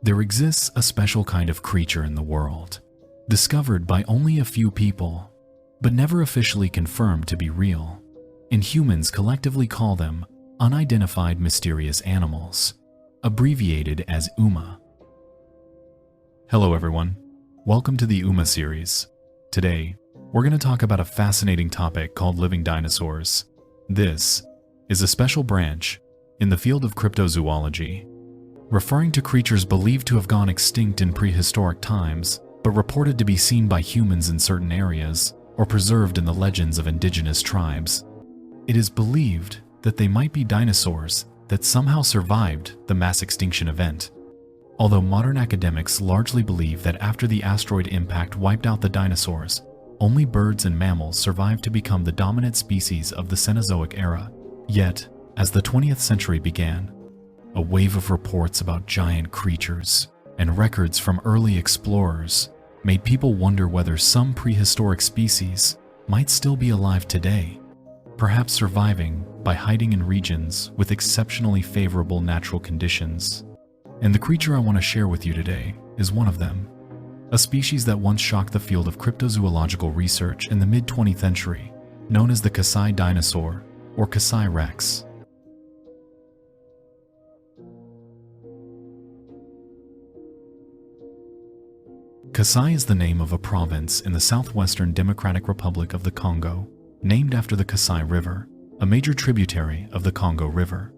There exists a special kind of creature in the world, discovered by only a few people, but never officially confirmed to be real, and humans collectively call them unidentified mysterious animals, abbreviated as UMA. Hello everyone, welcome to the UMA series. Today, we're going to talk about a fascinating topic called living dinosaurs. This is a special branch in the field of cryptozoology, referring to creatures believed to have gone extinct in prehistoric times, but reported to be seen by humans in certain areas or preserved in the legends of indigenous tribes. It is believed that they might be dinosaurs that somehow survived the mass extinction event. Although modern academics largely believe that after the asteroid impact wiped out the dinosaurs, only birds and mammals survived to become the dominant species of the Cenozoic era. Yet, as the 20th century began, a wave of reports about giant creatures and records from early explorers made people wonder whether some prehistoric species might still be alive today, perhaps surviving by hiding in regions with exceptionally favorable natural conditions. And the creature I want to share with you today is one of them, a species that once shocked the field of cryptozoological research in the mid-20th century, known as the Kasai dinosaur or Kasai Rex. Kasai is the name of a province in the southwestern Democratic Republic of the Congo, named after the Kasai River, a major tributary of the Congo River.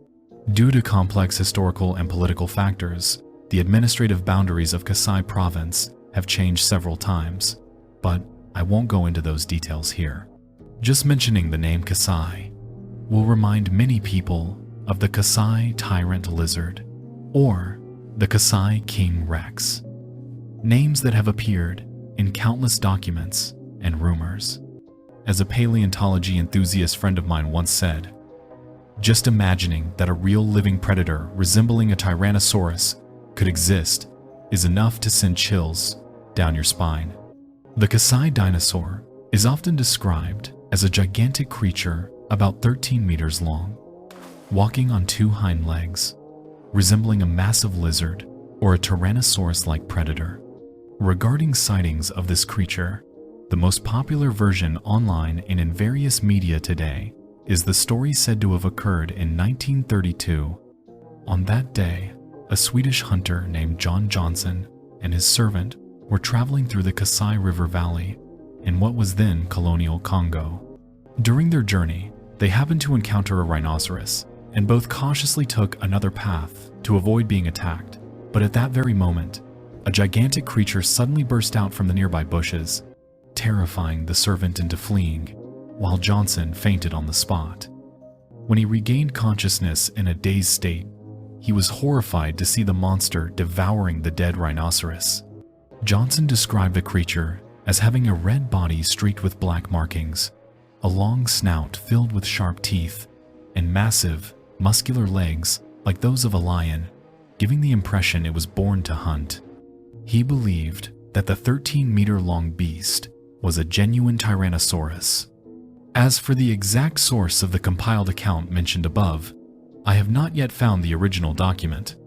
Due to complex historical and political factors, the administrative boundaries of Kasai province have changed several times, but I won't go into those details here. Just mentioning the name Kasai will remind many people of the Kasai tyrant lizard or the Kasai King Rex, names that have appeared in countless documents and rumors. As a paleontology enthusiast friend of mine once said, "Just imagining that a real living predator resembling a Tyrannosaurus could exist is enough to send chills down your spine." The Kasai dinosaur is often described as a gigantic creature about 13 meters long, walking on two hind legs, resembling a massive lizard or a Tyrannosaurus-like predator. Regarding sightings of this creature, the most popular version online and in various media today is the story said to have occurred in 1932. On that day, a Swedish hunter named John Johnson and his servant were traveling through the Kasai River Valley in what was then colonial Congo. During their journey, they happened to encounter a rhinoceros, and both cautiously took another path to avoid being attacked. But at that very moment, a gigantic creature suddenly burst out from the nearby bushes, terrifying the servant into fleeing, while Johnson fainted on the spot. When he regained consciousness in a dazed state, he was horrified to see the monster devouring the dead rhinoceros. Johnson described the creature as having a red body streaked with black markings, a long snout filled with sharp teeth, and massive, muscular legs like those of a lion, giving the impression it was born to hunt. He believed that the 13-meter-long beast was a genuine Tyrannosaurus. As for the exact source of the compiled account mentioned above, I have not yet found the original document.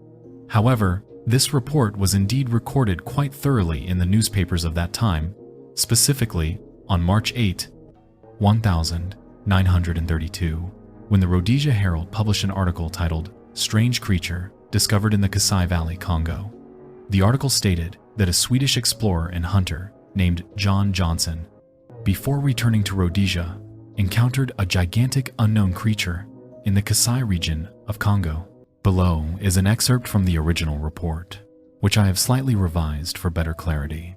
However, this report was indeed recorded quite thoroughly in the newspapers of that time, specifically on March 8, 1932, when the Rhodesia Herald published an article titled "Strange Creature Discovered in the Kasai Valley, Congo." The article stated that a Swedish explorer and hunter named John Johnson, before returning to Rhodesia, encountered a gigantic unknown creature in the Kasai region of Congo. Below is an excerpt from the original report, which I have slightly revised for better clarity.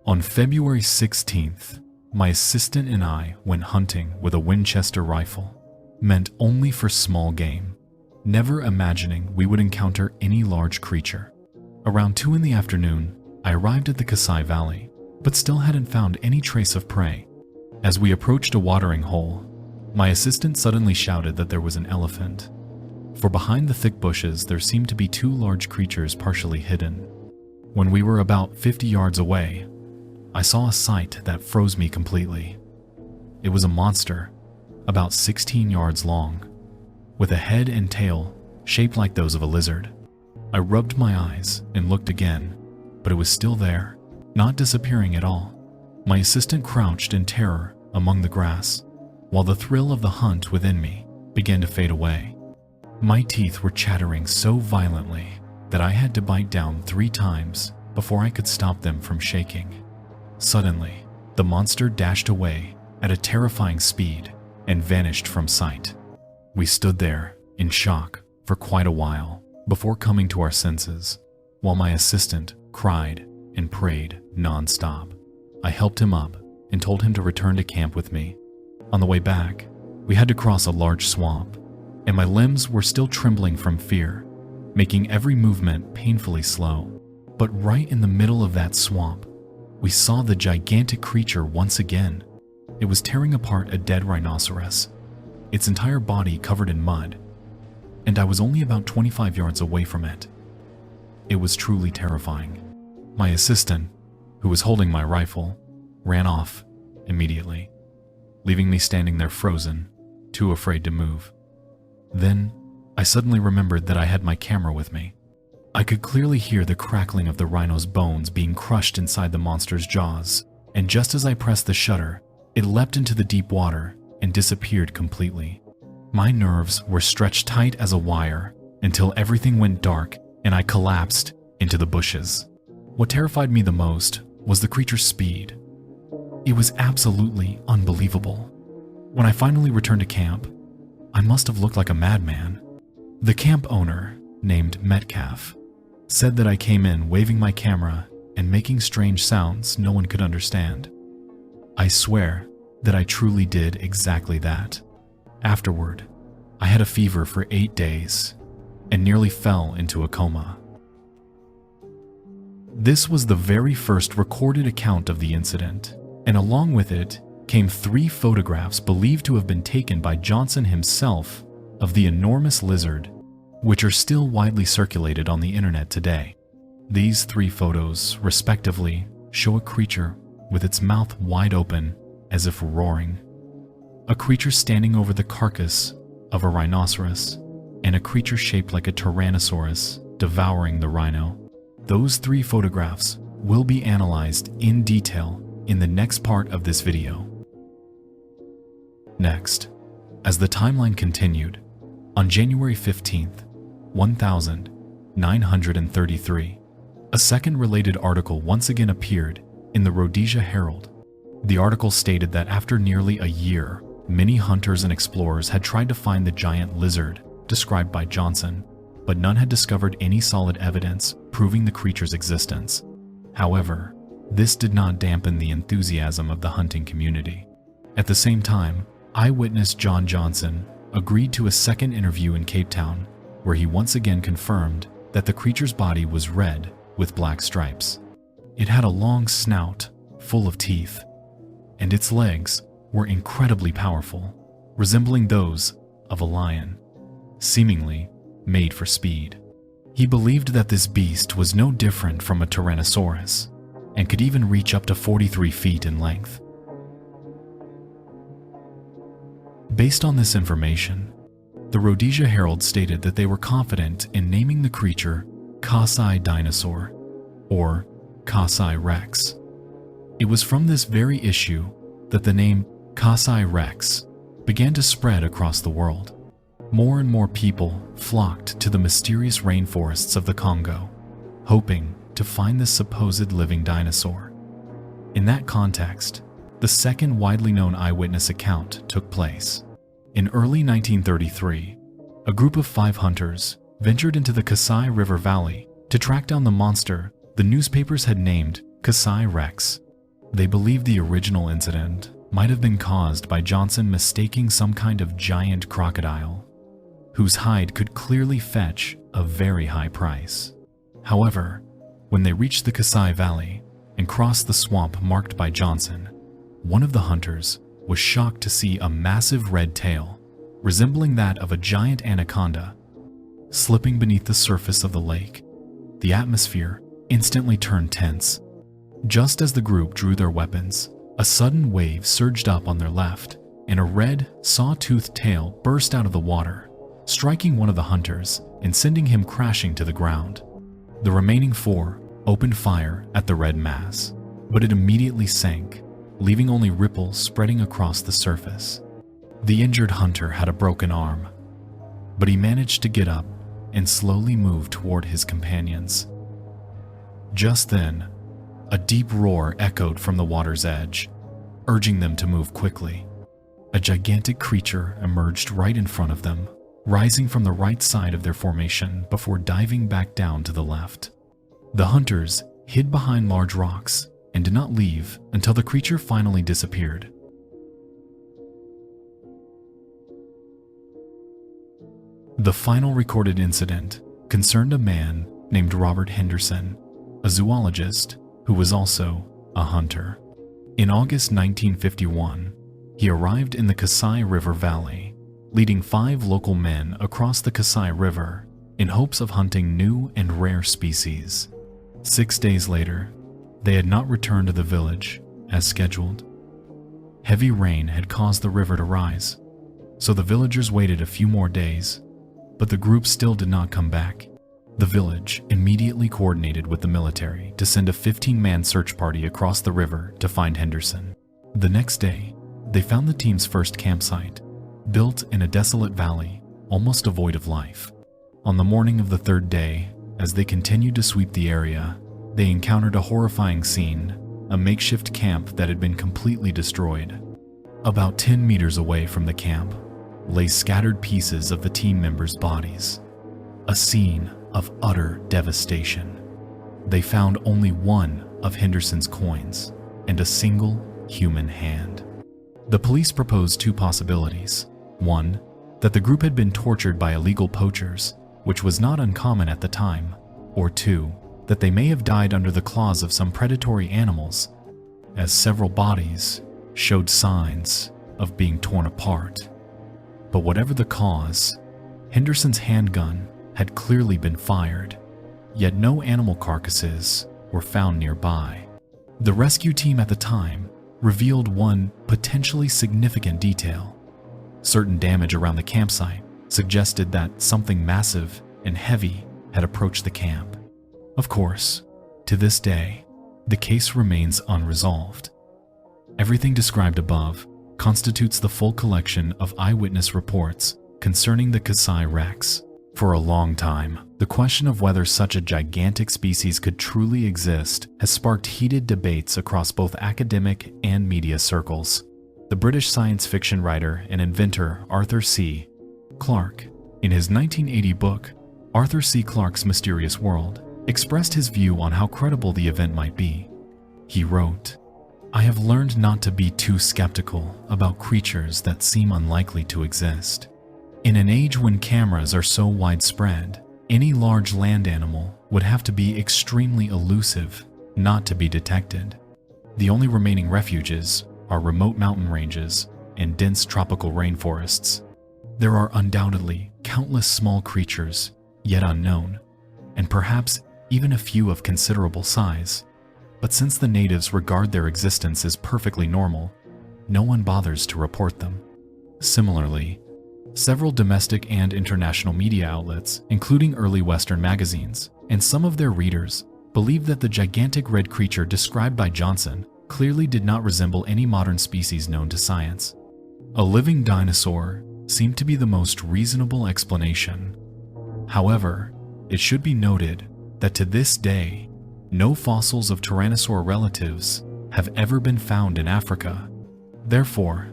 On February 16th, my assistant and I went hunting with a Winchester rifle, meant only for small game, never imagining we would encounter any large creature. Around 2 in the afternoon, I arrived at the Kasai Valley, but still hadn't found any trace of prey. As we approached a watering hole, my assistant suddenly shouted that there was an elephant, for behind the thick bushes there seemed to be 2 large creatures partially hidden. When we were about 50 yards away, I saw a sight that froze me completely. It was a monster, about 16 yards long, with a head and tail shaped like those of a lizard. I rubbed my eyes and looked again, but it was still there, not disappearing at all. My assistant crouched in terror among the grass, while the thrill of the hunt within me began to fade away. My teeth were chattering so violently that I had to bite down 3 times before I could stop them from shaking. Suddenly, the monster dashed away at a terrifying speed and vanished from sight. We stood there in shock for quite a while before coming to our senses, while my assistant cried and prayed non-stop. I helped him up and told him to return to camp with me. On the way back, we had to cross a large swamp, and my limbs were still trembling from fear, making every movement painfully slow. But right in the middle of that swamp, we saw the gigantic creature once again. It was tearing apart a dead rhinoceros, its entire body covered in mud, and I was only about 25 yards away from it. It was truly terrifying. My assistant, who was holding my rifle, ran off immediately, leaving me standing there frozen, too afraid to move. Then, I suddenly remembered that I had my camera with me. I could clearly hear the crackling of the rhino's bones being crushed inside the monster's jaws, and just as I pressed the shutter, it leapt into the deep water and disappeared completely. My nerves were stretched tight as a wire until everything went dark and I collapsed into the bushes. What terrified me the most was the creature's speed. It was absolutely unbelievable. When I finally returned to camp, I must have looked like a madman. The camp owner, named Metcalf, said that I came in waving my camera and making strange sounds no one could understand. I swear that I truly did exactly that. Afterward, I had a fever for 8 days and nearly fell into a coma. This was the very first recorded account of the incident, and along with it came 3 photographs believed to have been taken by Johnson himself of the enormous lizard, which are still widely circulated on the internet today. These 3 photos, respectively, show a creature with its mouth wide open as if roaring, a creature standing over the carcass of a rhinoceros, and a creature shaped like a tyrannosaurus devouring the rhino. Those 3 photographs will be analyzed in detail in the next part of this video. Next, as the timeline continued, on January 15th, 1933, a second related article once again appeared in the Rhodesia Herald. The article stated that after nearly a year, many hunters and explorers had tried to find the giant lizard described by Johnson, but none had discovered any solid evidence proving the creature's existence. However, this did not dampen the enthusiasm of the hunting community. At the same time, eyewitness John Johnson agreed to a second interview in Cape Town, where he once again confirmed that the creature's body was red with black stripes. It had a long snout full of teeth, and its legs were incredibly powerful, resembling those of a lion, seemingly made for speed. He believed that this beast was no different from a tyrannosaurus and could even reach up to 43 feet in length. Based on this information, the Rhodesia Herald stated that they were confident in naming the creature Kasai Dinosaur, or Kasai Rex. It was from this very issue that the name Kasai Rex began to spread across the world. More and more people flocked to the mysterious rainforests of the Congo, hoping to find this supposed living dinosaur. In that context, the second widely known eyewitness account took place. In early 1933, a group of 5 hunters ventured into the Kasai River Valley to track down the monster the newspapers had named Kasai Rex. They believed the original incident might have been caused by Johnson mistaking some kind of giant crocodile, whose hide could clearly fetch a very high price. However, when they reached the Kasai Valley and crossed the swamp marked by Johnson, one of the hunters was shocked to see a massive red tail, resembling that of a giant anaconda, slipping beneath the surface of the lake. The atmosphere instantly turned tense. Just as the group drew their weapons, a sudden wave surged up on their left, and a red, saw-toothed tail burst out of the water, striking one of the hunters and sending him crashing to the ground. The remaining 4 opened fire at the red mass, but it immediately sank, leaving only ripples spreading across the surface. The injured hunter had a broken arm, but he managed to get up and slowly move toward his companions. Just then, a deep roar echoed from the water's edge, urging them to move quickly. A gigantic creature emerged right in front of them, rising from the right side of their formation before diving back down to the left. The hunters hid behind large rocks and did not leave until the creature finally disappeared. The final recorded incident concerned a man named Robert Henderson, a zoologist who was also a hunter. In August 1951, he arrived in the Kasai River Valley, leading 5 local men across the Kasai River in hopes of hunting new and rare species. 6 days later, they had not returned to the village as scheduled. Heavy rain had caused the river to rise, so the villagers waited a few more days, but the group still did not come back. The village immediately coordinated with the military to send a 15-man search party across the river to find Henderson. The next day, they found the team's first campsite, built in a desolate valley, almost devoid of life. On the morning of the 3rd day, as they continued to sweep the area, they encountered a horrifying scene, a makeshift camp that had been completely destroyed. About 10 meters away from the camp lay scattered pieces of the team members' bodies, a scene of utter devastation. They found only one of Henderson's coins and a single human hand. The police proposed 2 possibilities. One, that the group had been tortured by illegal poachers, which was not uncommon at the time, or 2, that they may have died under the claws of some predatory animals, as several bodies showed signs of being torn apart. But whatever the cause, Henderson's handgun had clearly been fired, yet no animal carcasses were found nearby. The rescue team at the time revealed one potentially significant detail. Certain damage around the campsite suggested that something massive and heavy had approached the camp. Of course, to this day, the case remains unresolved. Everything described above constitutes the full collection of eyewitness reports concerning the Kasai Rex. For a long time, the question of whether such a gigantic species could truly exist has sparked heated debates across both academic and media circles. The British science fiction writer and inventor Arthur C. Clarke, in his 1980 book, Arthur C. Clarke's Mysterious World, expressed his view on how credible the event might be. He wrote, "I have learned not to be too skeptical about creatures that seem unlikely to exist. In an age when cameras are so widespread, any large land animal would have to be extremely elusive not to be detected. The only remaining refuges are remote mountain ranges and dense tropical rainforests. There are undoubtedly countless small creatures yet unknown, and perhaps even a few of considerable size. But since the natives regard their existence as perfectly normal, no one bothers to report them." Similarly, several domestic and international media outlets, including early Western magazines, and some of their readers, believed that the gigantic red creature described by Johnson clearly did not resemble any modern species known to science. A living dinosaur seemed to be the most reasonable explanation. However, it should be noted that to this day, no fossils of tyrannosaur relatives have ever been found in Africa. Therefore,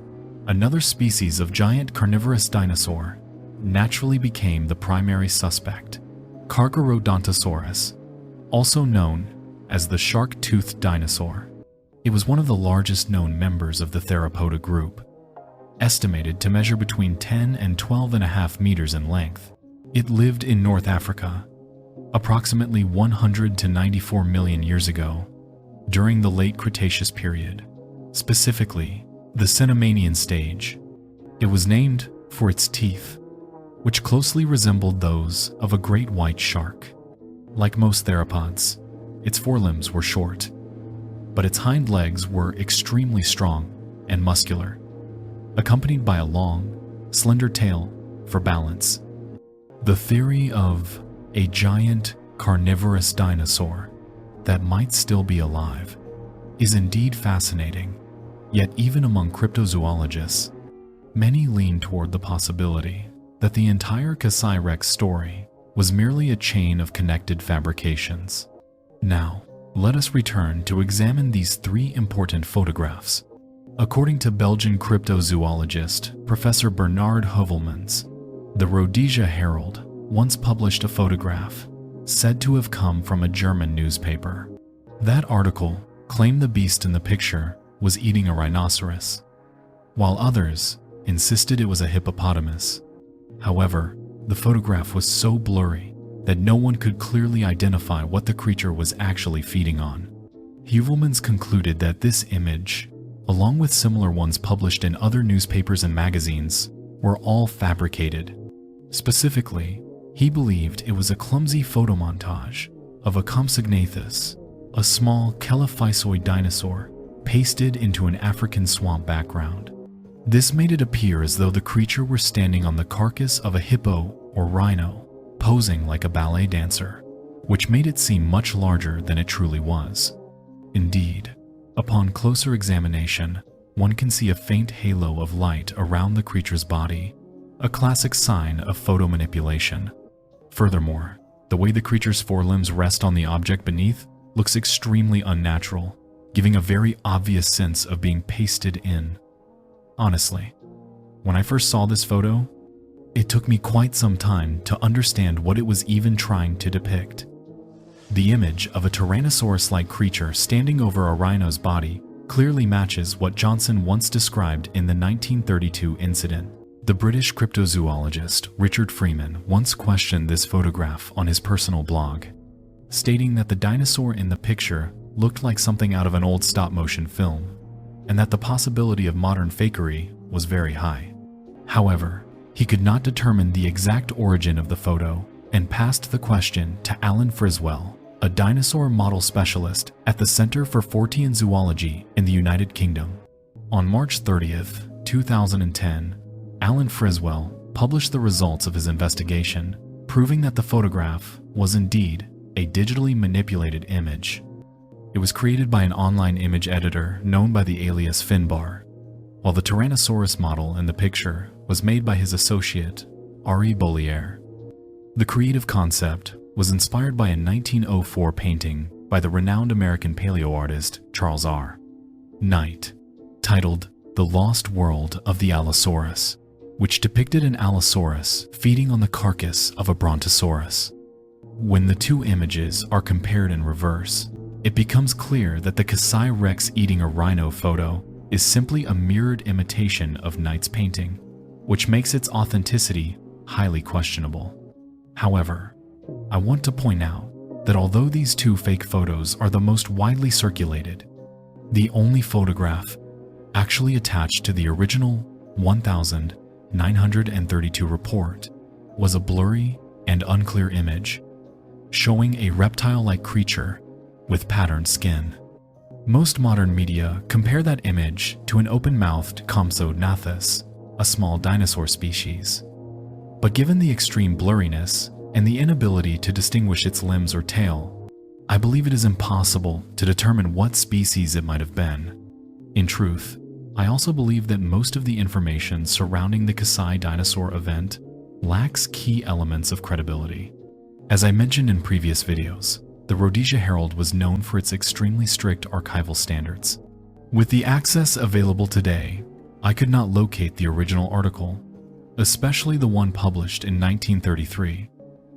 another species of giant carnivorous dinosaur naturally became the primary suspect, Carcharodontosaurus, also known as the shark-toothed dinosaur. It was one of the largest known members of the theropoda group, estimated to measure between 10 and 12.5 meters in length. It lived in North Africa, approximately 100 to 94 million years ago, during the late Cretaceous period, specifically the Cenomanian stage. It was named for its teeth, which closely resembled those of a great white shark. Like most theropods, its forelimbs were short, but its hind legs were extremely strong and muscular, accompanied by a long, slender tail for balance. The theory of a giant carnivorous dinosaur that might still be alive is indeed fascinating, yet even among cryptozoologists, many lean toward the possibility that the entire Kasai Rex story was merely a chain of connected fabrications. Now, let us return to examine these three important photographs. According to Belgian cryptozoologist Professor Bernard Heuvelmans, the Rhodesia Herald once published a photograph said to have come from a German newspaper. That article claimed the beast in the picture was eating a rhinoceros, while others insisted it was a hippopotamus. However, the photograph was so blurry that no one could clearly identify what the creature was actually feeding on. Heuvelmans concluded that this image, along with similar ones published in other newspapers and magazines, were all fabricated. Specifically, he believed it was a clumsy photomontage of a Compsognathus, a small chelephysoid dinosaur, pasted into an African swamp background. This made it appear as though the creature were standing on the carcass of a hippo or rhino, posing like a ballet dancer, which made it seem much larger than it truly was. Indeed, upon closer examination, one can see a faint halo of light around the creature's body, a classic sign of photomanipulation. Furthermore, the way the creature's forelimbs rest on the object beneath looks extremely unnatural, giving a very obvious sense of being pasted in. Honestly, when I first saw this photo, it took me quite some time to understand what it was even trying to depict. The image of a Tyrannosaurus-like creature standing over a rhino's body clearly matches what Johnson once described in the 1932 incident. The British cryptozoologist Richard Freeman once questioned this photograph on his personal blog, stating that the dinosaur in the picture looked like something out of an old stop-motion film, and that the possibility of modern fakery was very high. However, he could not determine the exact origin of the photo and passed the question to Alan Friswell, a dinosaur model specialist at the Center for Fortean Zoology in the United Kingdom. On March 30th, 2010, Alan Friswell published the results of his investigation, proving that the photograph was indeed a digitally manipulated image. It was created by an online image editor known by the alias Finbar, while the Tyrannosaurus model in the picture was made by his associate, Ari Bollier. The creative concept was inspired by a 1904 painting by the renowned American paleoartist Charles R. Knight, titled The Lost World of the Allosaurus, which depicted an Allosaurus feeding on the carcass of a Brontosaurus. When the two images are compared in reverse, it becomes clear that the Kasai Rex eating a rhino photo is simply a mirrored imitation of Knight's painting, which makes its authenticity highly questionable. However, I want to point out that although these two fake photos are the most widely circulated, the only photograph actually attached to the original 1932 report was a blurry and unclear image showing a reptile-like creature with patterned skin. Most modern media compare that image to an open-mouthed Compsognathus, a small dinosaur species. But given the extreme blurriness and the inability to distinguish its limbs or tail, I believe it is impossible to determine what species it might have been. In truth, I also believe that most of the information surrounding the Kasai dinosaur event lacks key elements of credibility. As I mentioned in previous videos, the Rhodesia Herald was known for its extremely strict archival standards. With the access available today, I could not locate the original article, especially the one published in 1933.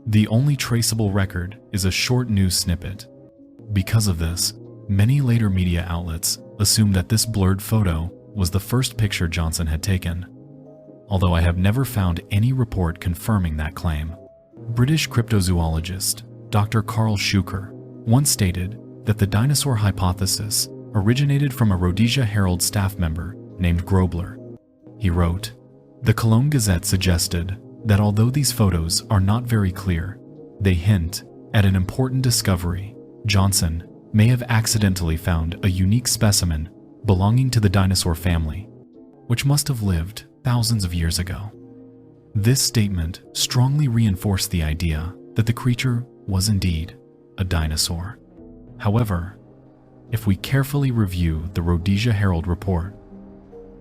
The only traceable record is a short news snippet. Because of this, many later media outlets assumed that this blurred photo was the first picture Johnson had taken, although I have never found any report confirming that claim. British cryptozoologist Dr. Karl Shuker once stated that the dinosaur hypothesis originated from a Rhodesia Herald staff member named Grobler. He wrote, "The Cologne Gazette suggested that although these photos are not very clear, they hint at an important discovery. Johnson may have accidentally found a unique specimen belonging to the dinosaur family, which must have lived thousands of years ago." This statement strongly reinforced the idea that the creature was indeed a dinosaur. However, if we carefully review the Rhodesia Herald report,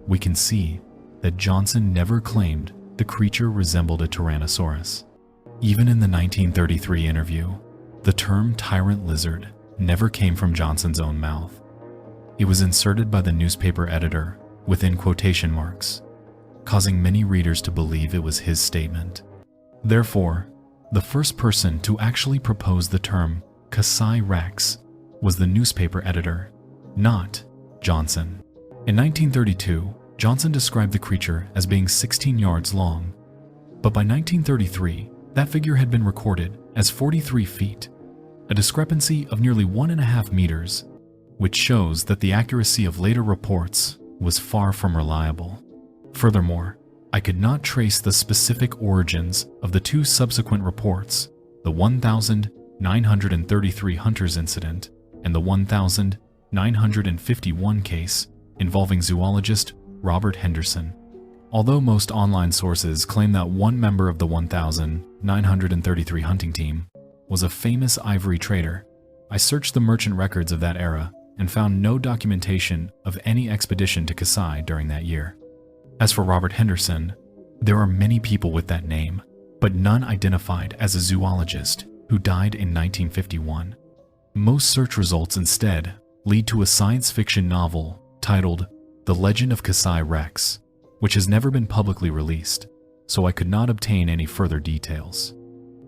we can see that Johnson never claimed the creature resembled a Tyrannosaurus. Even in the 1933 interview, the term tyrant lizard never came from Johnson's own mouth. It was inserted by the newspaper editor within quotation marks, causing many readers to believe it was his statement. Therefore, the first person to actually propose the term Kasai Rex was the newspaper editor, not Johnson. In 1932, Johnson described the creature as being 16 yards long, but by 1933, that figure had been recorded as 43 feet, a discrepancy of nearly 1.5 meters, which shows that the accuracy of later reports was far from reliable. Furthermore, I could not trace the specific origins of the two subsequent reports, the 1,933 Hunters incident and the 1,951 case involving zoologist Robert Henderson. Although most online sources claim that one member of the 1,933 hunting team was a famous ivory trader, I searched the merchant records of that era and found no documentation of any expedition to Kasai during that year. As for Robert Henderson, there are many people with that name, but none identified as a zoologist who died in 1951. Most search results instead lead to a science fiction novel titled The Legend of Kasai Rex, which has never been publicly released, so I could not obtain any further details.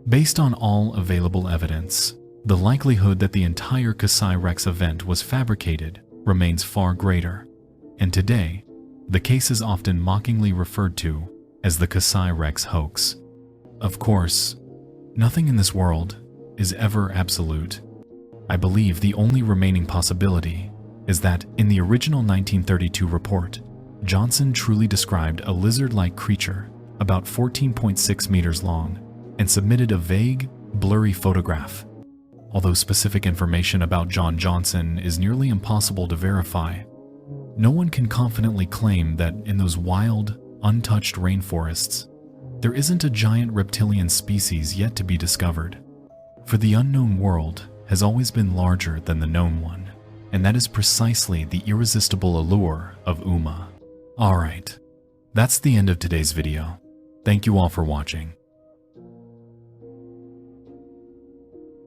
Based on all available evidence, the likelihood that the entire Kasai Rex event was fabricated remains far greater, and today, the case is often mockingly referred to as the Kasai Rex hoax. Of course, nothing in this world is ever absolute. I believe the only remaining possibility is that in the original 1932 report, Johnson truly described a lizard-like creature about 14.6 meters long and submitted a vague, blurry photograph. Although specific information about John Johnson is nearly impossible to verify, no one can confidently claim that in those wild, untouched rainforests, there isn't a giant reptilian species yet to be discovered. For the unknown world has always been larger than the known one, and that is precisely the irresistible allure of UMA. Alright, that's the end of today's video. Thank you all for watching.